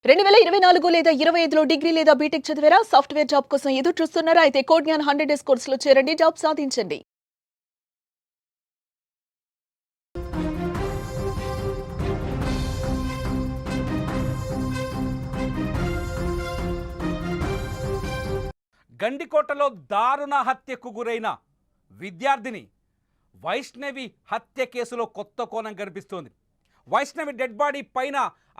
2024 లేదా 25లో డిగ్రీ లేదా బీటెక్ చదివారా? సాఫ్ట్‌వేర్ జాబ్ కోసం ఎదురు చూస్తున్నారా? అయితే కోడ్ జ్ఞాన్ 100 డేస్ కోర్సులో చేరండి. జాబ్ సాధించండి. గండికోటలో దారుణ హత్యకు గురైన విద్యార్థిని వైష్ణవి హత్య కేసులో కొత్త కోణం కనిపిస్తోంది. వైష్ణవి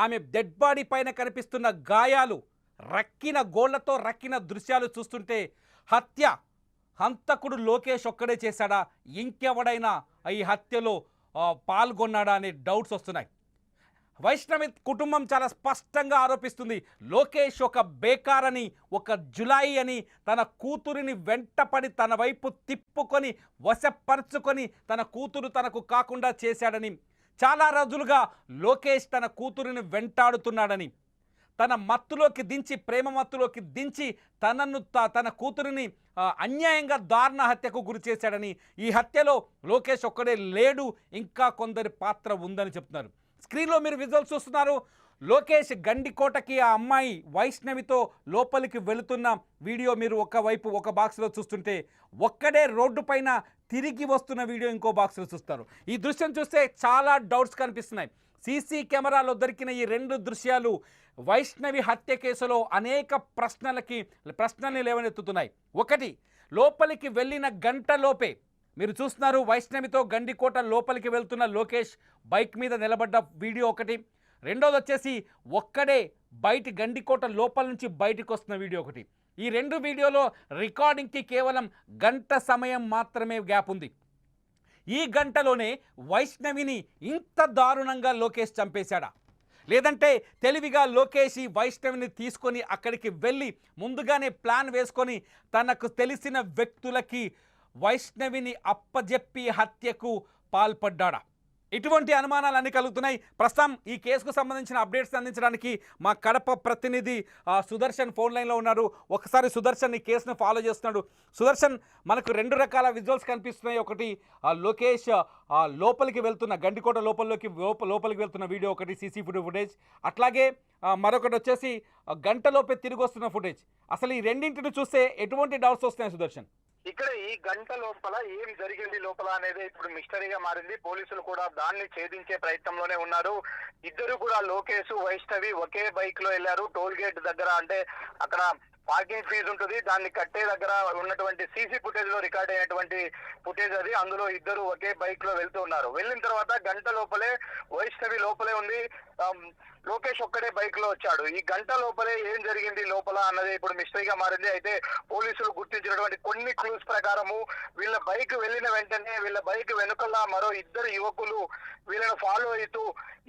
ఆమె డెడ్ బాడీ పైన కనిపిస్తున్న గాయాలు, రక్కిన గోళ్లతో రక్కిన దృశ్యాలు చూస్తుంటే హంతకుడు లోకేష్ ఒక్కడే చేశాడా, ఇంకెవడైనా ఈ హత్యలో పాల్గొన్నాడా అనే డౌట్స్ వస్తున్నాయి. వైష్ణవి కుటుంబం చాలా స్పష్టంగా ఆరోపిస్తుంది, లోకేష్ ఒక బేకారని, ఒక జులాయి అని, తన కూతురిని వెంటపడి తన వైపు తిప్పుకొని వశపరుచుకొని తన కూతురు తనకు కాకుండా చేశాడని, చాలా రోజులుగా లోకేష్ తన కూతురిని వెంటాడుతున్నాడని, తన మత్తులోకి దించి, ప్రేమ మత్తులోకి దించి తన కూతురిని అన్యాయంగా దారుణ హత్యకు గురి చేశాడని, ఈ హత్యలో లోకేష్ ఒక్కడే లేడు, ఇంకా కొందరి పాత్ర ఉందని చెప్తున్నారు. స్క్రీన్లో మీరు విజువల్స్ చూస్తున్నారు. లోకేష్ గండికోటకి ఆ అమ్మాయి వైష్ణవితో లోపలికి వెళుతున్న వీడియో మీరు ఒక బాక్స్లో చూస్తుంటే, ఒక్కడే రోడ్డు పైన తిరిగి వస్తున్న వీడియో ఇంకో బాక్స్లో చూస్తారు. ఈ దృశ్యం చూస్తే చాలా డౌట్స్ కనిపిస్తున్నాయి. సీసీ కెమెరాలో దొరికిన ఈ రెండు దృశ్యాలు వైష్ణవి హత్య కేసులో అనేక ప్రశ్నల్ని లేవనెత్తుతున్నాయి. ఒకటి, లోపలికి వెళ్ళిన గంటలోపే మీరు చూస్తున్నారు వైష్ణవితో గండికోట లోపలికి వెళ్తున్న లోకేష్ బైక్ మీద నిలబడ్డ వీడియో ఒకటి. రెండోది వచ్చేసి ఒక్కడే గండికోట లోపల నుంచి బయటకు వస్తున్న వీడియో ఒకటి. ఈ రెండు వీడియోలో రికార్డింగ్కి కేవలం గంట సమయం మాత్రమే గ్యాప్ ఉంది. ఈ గంటలోనే వైష్ణవిని ఇంత దారుణంగా లోకేష్ చంపేశాడా, లేదంటే తెలివిగా లోకేష్ ఈ వైష్ణవిని తీసుకొని అక్కడికి వెళ్ళి ముందుగానే ప్లాన్ వేసుకొని తనకు తెలిసిన వ్యక్తులకి వైష్ణవిని అప్పజెప్పి హత్యకు పాల్పడ్డాడా? ఇటువంటి అనుమానాలన్నీ కలుగుతున్నాయి. ప్రస్తుతం ఈ కేసుకు సంబంధించిన అప్డేట్స్ అందించడానికి మా కడప ప్రతినిధి సుదర్శన్ ఫోన్ లైన్లో ఉన్నారు. ఒకసారి సుదర్శన్ ఈ కేసును ఫాలో చేస్తున్నాడు. సుదర్శన్, మనకు రెండు రకాల విజువల్స్ కనిపిస్తున్నాయి. ఒకటి లోకేష్ లోపలికి వెళ్తున్న గండికోట లోపలికి వెళ్తున్న వీడియో ఒకటి, సీసీ ఫుటేజ్. అట్లాగే మరొకటి వచ్చేసి గంటలోపే తిరిగి వస్తున్న ఫుటేజ్. అసలు ఈ రెండింటిని చూస్తే ఎటువంటి డౌట్స్ వస్తున్నాయి సుదర్శన్? ఇక్కడ ఈ గంట లోపల ఏం జరిగింది లోపల అనేది ఇప్పుడు మిస్టరీగా మారింది. పోలీసులు కూడా దాన్ని ఛేదించే ప్రయత్నంలోనే ఉన్నారు. ఇద్దరు కూడా లోకేష్, వైష్ణవి ఒకే బైక్ లో వెళ్లారు. టోల్ గేట్ దగ్గర, అంటే అక్కడ పార్కింగ్ ఫీజు ఉంటుంది, దాన్ని కట్టే దగ్గర ఉన్నటువంటి సీసీ ఫుటేజ్ లో రికార్డ్ అయినటువంటి ఫుటేజ్ అది. అందులో ఇద్దరు ఒకే బైక్ లో వెళ్తూ ఉన్నారు. వెళ్ళిన తర్వాత గంట లోపలే వైష్ణవి లోపలే ఉంది, లోకేష్ ఒక్కడే బైక్ లో వచ్చాడు. ఈ గంట లోపలే ఏం జరిగింది లోపల అన్నది ఇప్పుడు మిస్టరీగా మారింది. అయితే పోలీసులు గుర్తించినటువంటి కొన్ని క్లూస్ ప్రకారము వీళ్ళ బైక్ వెళ్ళిన వెంటనే వీళ్ళ బైక్ వెనుకల మరో ఇద్దరు యువకులు వీళ్ళని ఫాలో అవుతూ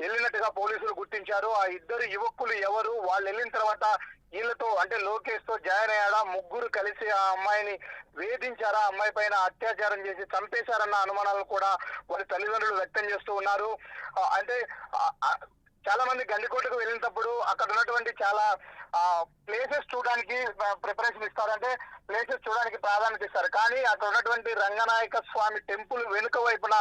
వెళ్ళినట్టుగా పోలీసులు గుర్తించారు. ఆ ఇద్దరు యువకులు ఎవరు, వాళ్ళు వెళ్ళిన తర్వాత వీళ్ళతో, అంటే లోకేష్ తో జాయిన్ అయ్యాడా, ముగ్గురు కలిసి ఆ అమ్మాయిని వేధించారా, అమ్మాయి పైన అత్యాచారం చేసి చంపేశారన్న అనుమానాలు కూడా వారి తల్లిదండ్రులు వ్యక్తం చేస్తూ ఉన్నారు. అంటే చాలా మంది గండికోటకు వెళ్ళినప్పుడు అక్కడ ఉన్నటువంటి చాలా ప్లేసెస్ చూడడానికి ప్రిపరేషన్ ఇస్తారు, అంటే ప్లేసెస్ చూడడానికి ప్రాధాన్యత ఇస్తారు. కానీ అక్కడ ఉన్నటువంటి రంగనాయక స్వామి టెంపుల్ వెనుక వైపున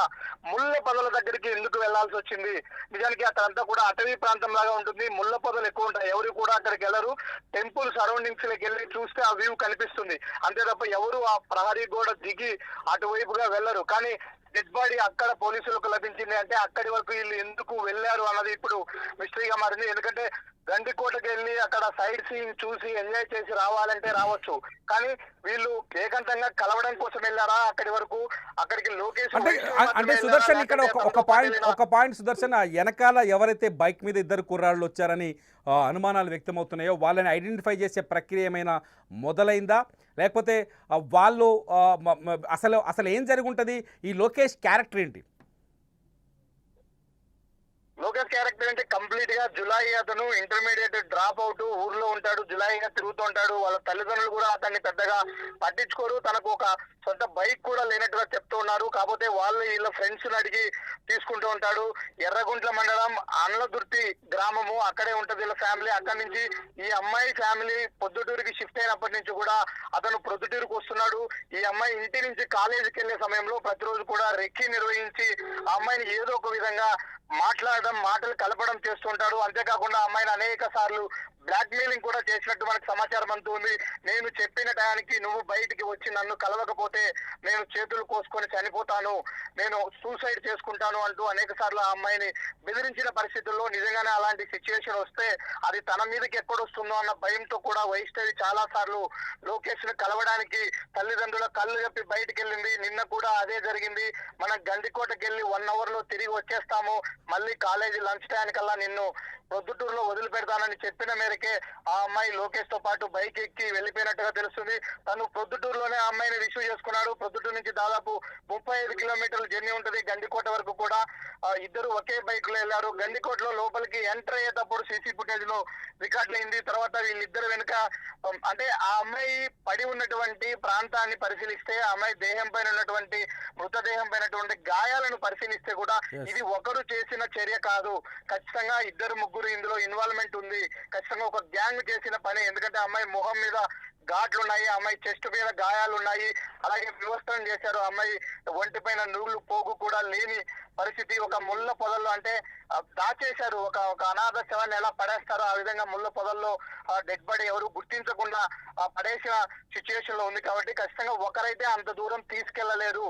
ముళ్ళ పొదల దగ్గరికి ఎందుకు వెళ్లాల్సి వచ్చింది? నిజానికి అక్కడంతా కూడా అటవీ ప్రాంతం లాగా ఉంటుంది, ముళ్ళ పొదలు ఎక్కువ ఉంటాయి. ఎవరు కూడా అక్కడికి వెళ్ళరు. టెంపుల్ సరౌండింగ్స్ లోకి వెళ్ళి చూస్తే ఆ వ్యూ కనిపిస్తుంది, అంతే తప్ప ఎవరు ఆ ప్రహరీ గోడ దిగి అటువైపుగా వెళ్లరు. కానీ డెడ్ బాడీ అక్కడ పోలీసులకు లభించింది. అంటే అక్కడి వరకు వీళ్ళు ఎందుకు వెళ్ళారు అన్నది ఇప్పుడు మిస్టరీగా మారింది. ఎందుకంటే గండికోటకి వెళ్ళి అక్కడ సైడ్ సీన్ చూసి ఎంజాయ్ చేసి రావాలంటే రావచ్చు, కానీ వీళ్ళు ఏకాంతంగా కలవడం కోసం వెళ్ళారా అక్కడి వరకు? అక్కడికి లోకేష్ అంటే సుదర్శన్, ఇక్కడ ఒక పాయింట్ సుదర్శన్, వెనకాల ఎవరైతే బైక్ మీద ఇద్దరు కుర్రాళ్ళు వచ్చారని అనుమానాలు వ్యక్తమవుతున్నాయో వాళ్ళని ఐడెంటిఫై చేసే ప్రక్రియ ఏమైనా మొదలైందా, లేకపోతే వాళ్ళు అసలు ఏం జరిగి ఉంటుంది? ఈ లోకేష్ క్యారెక్టర్ ఏంటి? లోకేష్ క్యారెక్టర్ అంటే కంప్లీట్ గా జులాయి, అతను ఇంటర్మీడియట్ డ్రాప్ అవుట్, ఊర్లో ఉంటాడు, జులాయిగా తిరుగుతూ ఉంటాడు. వాళ్ళ తల్లిదండ్రులు కూడా అతన్ని పెద్దగా పట్టించుకోరు. తనకు ఒక సొంత బైక్ కూడా లేనట్టుగా చెప్తూ ఉన్నారు. కాకపోతే వాళ్ళు వీళ్ళ ఫ్రెండ్స్ అడిగి తీసుకుంటూ ఉంటాడు. ఎర్రగుంట్ల మండలం అన్లదుర్తి గ్రామము, అక్కడే ఉంటది వీళ్ళ ఫ్యామిలీ. అక్కడి నుంచి ఈ అమ్మాయి ఫ్యామిలీ పొద్దుటూరుకి షిఫ్ట్ అయినప్పటి నుంచి కూడా అతను ప్రొద్దుటూరుకు వస్తున్నాడు. ఈ అమ్మాయి ఇంటి నుంచి కాలేజీకి వెళ్లే సమయంలో ప్రతిరోజు కూడా రెక్కి నిర్వహించి ఆ అమ్మాయిని ఏదో ఒక విధంగా మాటలు కలపడం ప్రయత్నం చేస్తుంటాడు. అంతేకాకుండా అమ్మాయిని అనేక సార్లు బ్లాక్ మెయిలింగ్ కూడా చేసినట్టు మనకు సమాచారం అంతూ ఉంది. నేను చెప్పిన టయానికి నువ్వు బయటికి వచ్చి నన్ను కలవకపోతే నేను చేతులు కోసుకొని చనిపోతాను, నేను సూసైడ్ చేసుకుంటాను అంటూ అనేక సార్లు ఆ అమ్మాయిని బెదిరించిన పరిస్థితుల్లో నిజంగానే అలాంటి సిచ్యువేషన్ వస్తే అది తన మీదకి ఎక్కడొస్తుందో అన్న భయంతో కూడా వైష్ణవి చాలా సార్లు లోకేష్ ను కలవడానికి తల్లిదండ్రుల కళ్ళు చెప్పి బయటికి వెళ్ళింది. నిన్న కూడా అదే జరిగింది. మనం గండికోటకి వెళ్ళి 1 hour లో తిరిగి వచ్చేస్తాము, మళ్ళీ కాలేజీ లంచ్ టైంకల్లా నిన్ను ప్రొద్దుటూరులో వదిలిపెడతానని చెప్పిన మేరకే ఆ అమ్మాయి లోకేష్ తో పాటు బైక్ ఎక్కి వెళ్ళిపోయినట్టుగా తెలుస్తుంది. తను ప్రొద్దుటూరులోనే ఆ అమ్మాయిని రిసీవ్ చేసుకున్నాడు. ప్రొద్దుటూరు నుంచి దాదాపు 35 కిలోమీటర్ల జర్నీ ఉంటుంది గండికోట వరకు కూడా. ఇద్దరు ఒకే బైక్ లో వెళ్లారు. గండికోటలో లోపలికి ఎంటర్ అయ్యేటప్పుడు సీసీ ఫుటేజ్ లో రికార్డ్ అయింది. తర్వాత వీళ్ళిద్దరు వెనుక అంటే ఆ అమ్మాయి పడి ఉన్నటువంటి ప్రాంతాన్ని పరిశీలిస్తే, ఆ అమ్మాయి దేహం పైన ఉన్నటువంటి మృతదేహం పైనటువంటి గాయాలను పరిశీలిస్తే కూడా ఇది ఒకరు చేసిన చర్య కాదు, ఖచ్చితంగా ఇద్దరు ముగ్గురు ఇందులో ఇన్వాల్వ్మెంట్ ఉంది, ఖచ్చితంగా ఒక గ్యాంగ్ చేసిన పని. ఎందుకంటే అమ్మాయి మొహం మీద ఘాట్లు ఉన్నాయి, అమ్మాయి చెస్ట్ మీద గాయాలు ఉన్నాయి, అలాగే వివస్త్రం చేశారు. అమ్మాయి ఒంటి పైన నూలు పోగు కూడా లేని పరిస్థితి. ఒక ముళ్ళ పొదల్లో అంటే దాచేశారు, ఒక అనాథ శవాన్ని ఎలా పడేస్తారో ఆ విధంగా ముళ్ళ పొదల్లో డెడ్ బాడీ ఎవరు గుర్తించకుండా పడేసిన సిచ్యువేషన్ లో ఉంది. కాబట్టి ఖచ్చితంగా ఒకరైతే అంత దూరం తీసుకెళ్లలేరు,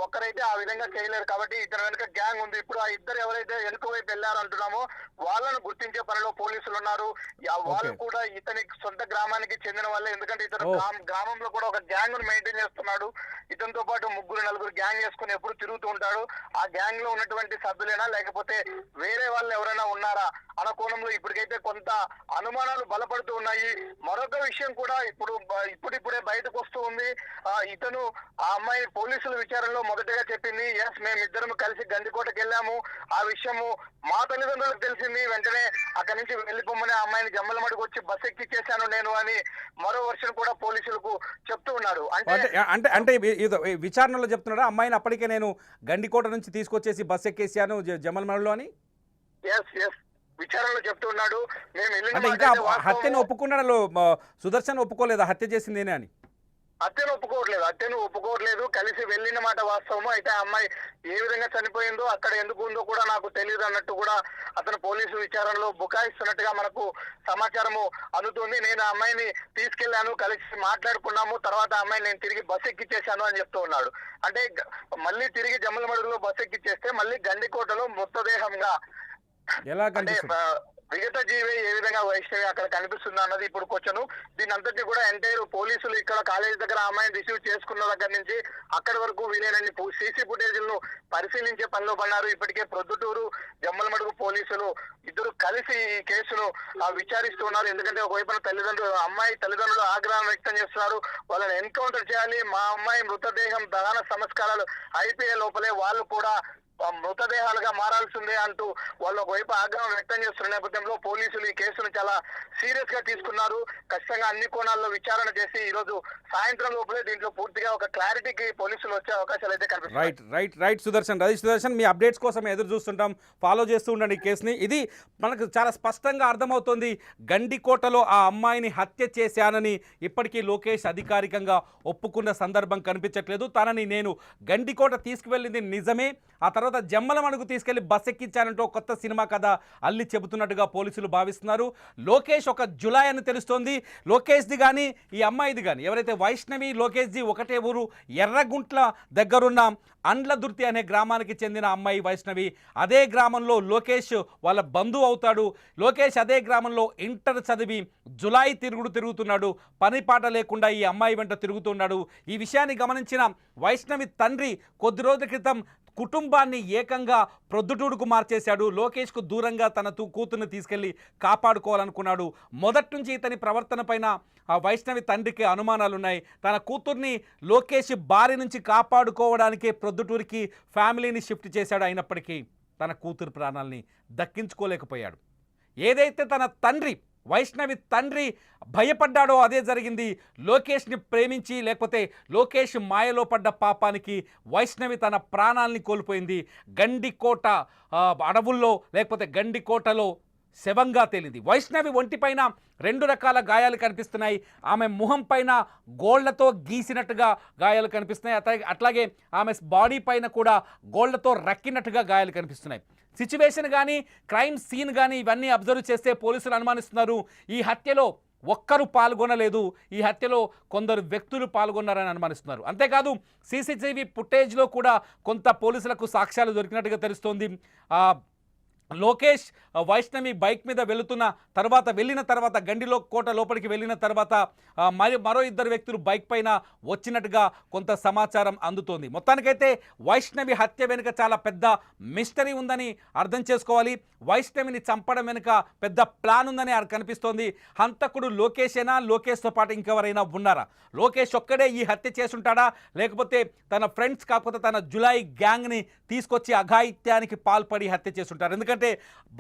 ఒక్కరైతే ఆ విధంగా చేయలేరు. కాబట్టి ఇతని వెనుక గ్యాంగ్ ఉంది. ఇప్పుడు ఆ ఇద్దరు ఎవరైతే వెనుక వైపు వెళ్ళారు అంటున్నామో వాళ్ళను గుర్తించే పనిలో పోలీసులు ఉన్నారు. వాళ్ళు కూడా ఇతని సొంత గ్రామానికి చెందిన వాళ్ళే. ఎందుకంటే ఇతను గ్రామంలో కూడా ఒక గ్యాంగ్ ను మెయింటైన్ చేస్తున్నాడు. ఇతనితో పాటు 3-4 గ్యాంగ్ చేసుకుని ఎప్పుడు తిరుగుతూ ఉంటాడు. ఆ గ్యాంగ్ లో ఉన్నటువంటి సభ్యులైనా లేకపోతే వేరే వాళ్ళు ఎవరైనా ఉన్నారా అన్న కోణంలో ఇప్పటికైతే కొంత అనుమానాలు బలపడుతూ ఉన్నాయి. మరొక విషయం కూడా ఇప్పుడిప్పుడే బయటకు వస్తూ ఉంది. ఇతను ఆ అమ్మాయి పోలీసుల విచారణలో మొదటగా చెప్పింది, ఎస్ మేమిద్దరం కలిసి గండికోటకి వెళ్ళాము, ఆ విషయము మా తల్లిదండ్రులకు తెలిసింది, వెంటనే అక్కడి నుంచి వెళ్లిపోమ్మని ఆ అమ్మాయిని జమ్మలమడికి వచ్చి బస్ ఎక్కిచ్చేశాను నేను అని మరో వర్షన్ కూడా పోలీసులకు చెప్తూ ఉన్నాడు. అంటే విచారణలో చెప్తున్నాడా అమ్మాయిని అప్పటికే నేను గండికోట నుంచి తీసుకొచ్చేసి బస్ ఎక్కేసాను జమ్మలమడిలో అని? ఎస్ విచారణలో చెప్తున్నాడు. అంటే ఇంకా హత్యను ఒప్పుకున్నాడు సుదర్శన్, ఒప్పుకోలేదా హత్య చేసింది నేనే అని? హత్యను ఒప్పుకోవట్లేదు. కలిసి వెళ్ళిన మాట వాస్తవము. అయితే ఆ అమ్మాయి ఏ విధంగా చనిపోయిందో, అక్కడ ఎందుకు ఉందో కూడా నాకు తెలియదు అన్నట్టు కూడా అతను పోలీసు విచారణలో బుకాయిస్తున్నట్టుగా మనకు సమాచారము అందుతుంది. నేను ఆ అమ్మాయిని తీసుకెళ్లాను, కలిసి మాట్లాడుకున్నాము, తర్వాత ఆ అమ్మాయిని నేను తిరిగి బస్ ఎక్కిచ్చేశాను అని చెప్తూ ఉన్నాడు. అంటే మళ్ళీ తిరిగి జమ్మలమడుగులో బస్ ఎక్కిచ్చేస్తే మళ్ళీ గండికోటలో మృతదేహంగా ఎలా కనిపిస్తుంది? మిగతా జీవి ఏ విధంగా వైష్ణవి అక్కడ కనిపిస్తుంది అన్నది ఇప్పుడు క్వశ్చన్. దీని అంతటి కూడా ఎంటైర్ పోలీసులు ఇక్కడ కాలేజీ దగ్గర అమ్మాయిని రిసీవ్ చేసుకున్న దగ్గర నుంచి అక్కడి వరకు వీలైనన్ని సీసీ ఫుటేజ్లను పరిశీలించే పనిలో పడినారు. ఇప్పటికే ప్రొద్దుటూరు జమ్మలమడుగు పోలీసులు ఇద్దరు కలిసి ఈ కేసును విచారిస్తున్నారు. ఎందుకంటే ఒకవైపున అమ్మాయి తల్లిదండ్రులు ఆగ్రహం వ్యక్తం చేస్తున్నారు, వాళ్ళని ఎన్కౌంటర్ చేయాలి, మా అమ్మాయి మృతదేహం దహన సంస్కారాలు అయిపోయే లోపలే వాళ్ళు కూడా మృతదేహాలుగా మారాల్సిందే అంటూ వాళ్ళు ఒకవైపు ఆగ్రహం వ్యక్తం చేస్తున్న నేపథ్యంలో పోలీసులు ఈ కేసును చాలా సీరియస్ గా తీసుకున్నారు. ఖచ్చితంగా అన్ని కోణాల్లో విచారణ చేసి ఈ రోజు సాయంత్రం లోపలే దీంట్లో పూర్తిగా ఒక క్లారిటీకి పోలీసులు వచ్చే అవకాశాలు అయితే కనిపిస్తున్నాయి. రైట్ సుదర్శన్, మీ అప్డేట్స్ కోసం ఎదురు చూస్తుంటాం, ఫాలో చేస్తూ ఉండండి ఈ కేసుని. ఇది మనకు చాలా స్పష్టంగా అర్థమవుతోంది, గండికోటలో ఆ అమ్మాయిని హత్య చేశానని ఇప్పటికీ లోకేష్ అధికారికంగా ఒప్పుకున్న సందర్భం కనిపించట్లేదు. తనని నేను గండికోట తీసుకువెళ్ళింది నిజమే, ఆ తర్వాత జమ్మలమడుగు తీసుకెళ్లి బస్ ఎక్కించానంటూ కొత్త సినిమా కథ అల్లి చెబుతున్నట్టుగా పోలీసులు భావిస్తున్నారు. లోకేష్ ఒక జులాయ్ అని తెలుస్తోంది. లోకేష్ది కానీ ఈ అమ్మాయిది కానీ ఎవరైతే వైష్ణవి లోకేష్ది ఒకటే ఊరు, ఎర్రగుంట్ల దగ్గరున్న అండ్లదుర్తి అనే గ్రామానికి చెందిన అమ్మాయి వైష్ణవి. అదే గ్రామంలో లోకేష్ వాళ్ళ బంధువు అవుతాడు. లోకేష్ అదే గ్రామంలో ఇంటర్ చదివి జులాయి తిరుగుతున్నాడు, పని పాట లేకుండా ఈ అమ్మాయి వెంట తిరుగుతున్నాడు. ఈ విషయాన్ని గమనించిన వైష్ణవి తండ్రి కొద్ది రోజుల క్రితం కుటుంబాన్ని ఏకంగా ప్రొద్దుటూరుకు మార్చేశాడు. లోకేష్కు దూరంగా తన కూతుర్ని తీసుకెళ్లి కాపాడుకోవాలనుకున్నాడు. మొదటి నుంచి ఇతని ప్రవర్తన పైన ఆ వైష్ణవి తండ్రికి అనుమానాలున్నాయి. తన కూతుర్ని లోకేష్ బారి నుంచి కాపాడుకోవడానికే ప్రొద్దుటూరికి ఫ్యామిలీని షిఫ్ట్ చేశాడు. అయినప్పటికీ తన కూతురు ప్రాణాలని దక్కించుకోలేకపోయాడు. ఏదైతే తన తండ్రి వైష్ణవి తండ్రి భయపడ్డాడో అదే జరిగింది. లోకేష్ని ప్రేమించి లేకపోతే లోకేష్ మాయలో పడ్డ పాపానికి వైష్ణవి తన ప్రాణాలని కోల్పోయింది. గండికోట అడవుల్లో లేకపోతే గండికోటలో శవంగా తేలింది. వైష్ణవి ఒంటిపైన 2 రకాల గాయాలు కనిపిస్తున్నాయి. ఆమె ముఖం పైన గోళ్లతో గీసినట్టుగా గాయాలు కనిపిస్తున్నాయి. అట్లాగే ఆమె బాడీ పైన కూడా గోళ్లతో రక్కినట్టుగా గాయాలు కనిపిస్తున్నాయి. సిచ్యువేషన్ కానీ క్రైమ్ సీన్ కానీ ఇవన్నీ అబ్జర్వ్ చేస్తే పోలీసులు అనుమానిస్తున్నారు ఈ హత్యలో ఒక్కరు పాల్గొనలేదు, ఈ హత్యలో కొందరు వ్యక్తులు పాల్గొన్నారని అనుమానిస్తున్నారు. అంతేకాదు సీసీటీవీ ఫుటేజ్లో కూడా కొంత పోలీసులకు సాక్ష్యాలు దొరికినట్టుగా తెలుస్తోంది. లోకేష్ వైష్ణవి బైక్ మీద వెళ్ళిన తర్వాత గండిలో కోట లోపలికి వెళ్ళిన తర్వాత మరో 2 వ్యక్తులు బైక్ పైన వచ్చినట్టుగా కొంత సమాచారం అందుతోంది. మొత్తానికైతే వైష్ణవి హత్య వెనుక చాలా పెద్ద మిస్టరీ ఉందని అర్థం చేసుకోవాలి. వైష్ణవిని చంపడం వెనుక పెద్ద ప్లాన్ ఉందని కనిపిస్తోంది. హంతకుడు లోకేషేనా, లోకేష్తో పాటు ఇంకెవరైనా ఉన్నారా? లోకేష్ ఒక్కడే ఈ హత్య చేసుంటాడా, లేకపోతే తన ఫ్రెండ్స్ కాకపోతే తన జులాయి గ్యాంగ్ని తీసుకొచ్చి అఘాయిత్యానికి పాల్పడి హత్య చేసుంటారు? ఎందుకంటే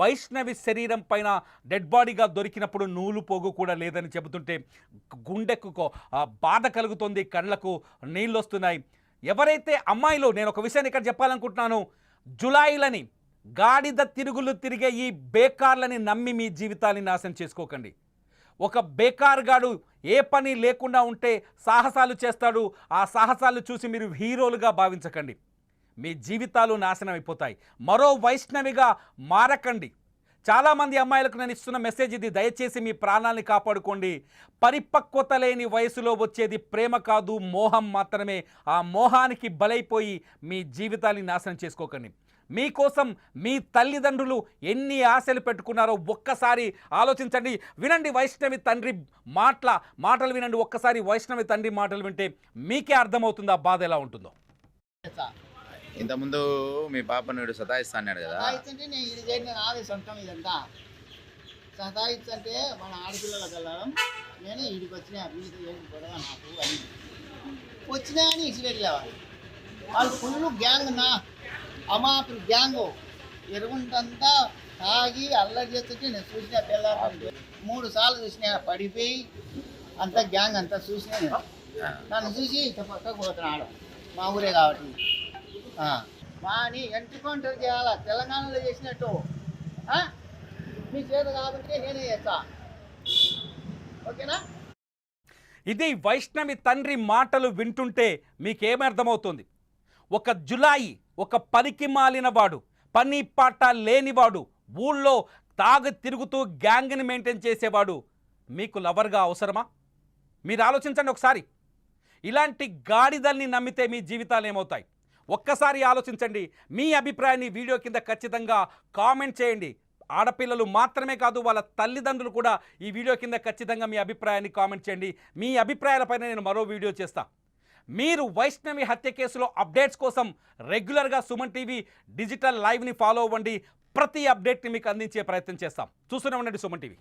వైష్ణవి శరీరం పైన డెడ్ బాడీగా దొరికినప్పుడు నూలు పోగు కూడా లేదని చెబుతుంటే గుండెకు బాధ కలుగుతుంది, కళ్ళకు నీళ్ళు వస్తున్నాయి. ఎవరైతే అమ్మాయిలు, నేను ఒక విషయాన్ని ఇక్కడ చెప్పాలనుకుంటున్నాను, జులాయిలని గాడిద తిరుగులు తిరిగే ఈ బేకార్లని నమ్మి మీ జీవితాన్ని నాశనం చేసుకోకండి. ఒక బేకార్గాడు ఏ పని లేకుండా ఉంటే సాహసాలు చేస్తాడు, ఆ సాహసాలు చూసి మీరు హీరోలుగా భావించకండి. మీ జీవితాలు నాశనం అయిపోతాయి. మరో వైష్ణవిగా మారకండి. చాలామంది అమ్మాయిలకు నేను ఇస్తున్న మెసేజ్ ఇది, దయచేసి మీ ప్రాణాలని కాపాడుకోండి. పరిపక్వత లేని వయసులో వచ్చేది ప్రేమ కాదు, మోహం మాత్రమే. ఆ మోహానికి బలైపోయి మీ జీవితాన్ని నాశనం చేసుకోకండి. మీకోసం మీ తల్లిదండ్రులు ఎన్ని ఆశలు పెట్టుకున్నారో ఒక్కసారి ఆలోచించండి. వినండి వైష్ణవి తండ్రి మాటలు వినండి. ఒక్కసారి వైష్ణవి తండ్రి మాటలు వింటే మీకే అర్థమవుతుంది ఆ బాధ ఎలా ఉంటుందో. ఇంతకుముందు మీ పాప నువ్వు సతాయిస్తా అన్నాడు కదా, సతాయిస్తుంటే నేను ఇది చేయడం నాది సొంతం ఇదంతా. సతాయిస్తుంటే మన ఆడపిల్లలకు వెళ్ళడం, నేను వీడికి వచ్చిన వీడికి ఏం గొడవ నాకు అని వచ్చినా అని ఇచ్చిపెట్టలేవాళ్ళు. వాళ్ళు ఫుల్ గ్యాంగ్, నా అమాపులు గ్యాంగు ఎరుగుంటంతా తాగి అల్లరి చేస్తుంటే నేను చూసిన పిల్లలు 3 సార్లు చూసిన, పడిపోయి అంతా గ్యాంగ్ అంతా చూసిన. నేను నన్ను చూసి ఇట్లా పక్కకు పోతున్నాడు, మా ఊరే కాబట్టి. వాని ఎన్కౌంటర్ చేయాలా, తెలంగాణలో చేసినట్టు. మీ చేత కాబట్టి నేనే చేస్తా, ఓకేనా? ఇది వైష్ణవి తండ్రి మాటలు వింటుంటే మీకేమర్థమవుతుంది? ఒక జులాయి, ఒక పనికి మాలినవాడు, పని పాట లేనివాడు, ఊళ్ళో తాగి తిరుగుతూ గ్యాంగ్ని మెయింటైన్ చేసేవాడు మీకు లవర్గా అవసరమా? మీరు ఆలోచించండి ఒకసారి. ఇలాంటి గాడిదల్ని నమ్మితే మీ జీవితాలు ఏమవుతాయి? ఒక్కసారి ఆలోచించండి. మీ అభిప్రాయాన్ని వీడియో కింద ఖచ్చితంగా కామెంట్ చేయండి. ఆడపిల్లలు మాత్రమే కాదు, వాళ్ళ తల్లిదండ్రులు కూడా ఈ వీడియో కింద ఖచ్చితంగా మీ అభిప్రాయాన్ని కామెంట్ చేయండి. మీ అభిప్రాయాలపైన నేను మరో వీడియో చేస్తా. మీరు వైష్ణవి హత్య కేసులో అప్డేట్స్ కోసం రెగ్యులర్గా సుమన్ టీవీ డిజిటల్ లైవ్ని ఫాలో అవ్వండి. ప్రతి అప్డేట్ని మీకు అందించే ప్రయత్నం చేస్తాం. చూస్తూనే ఉండండి సుమన్ టీవీ.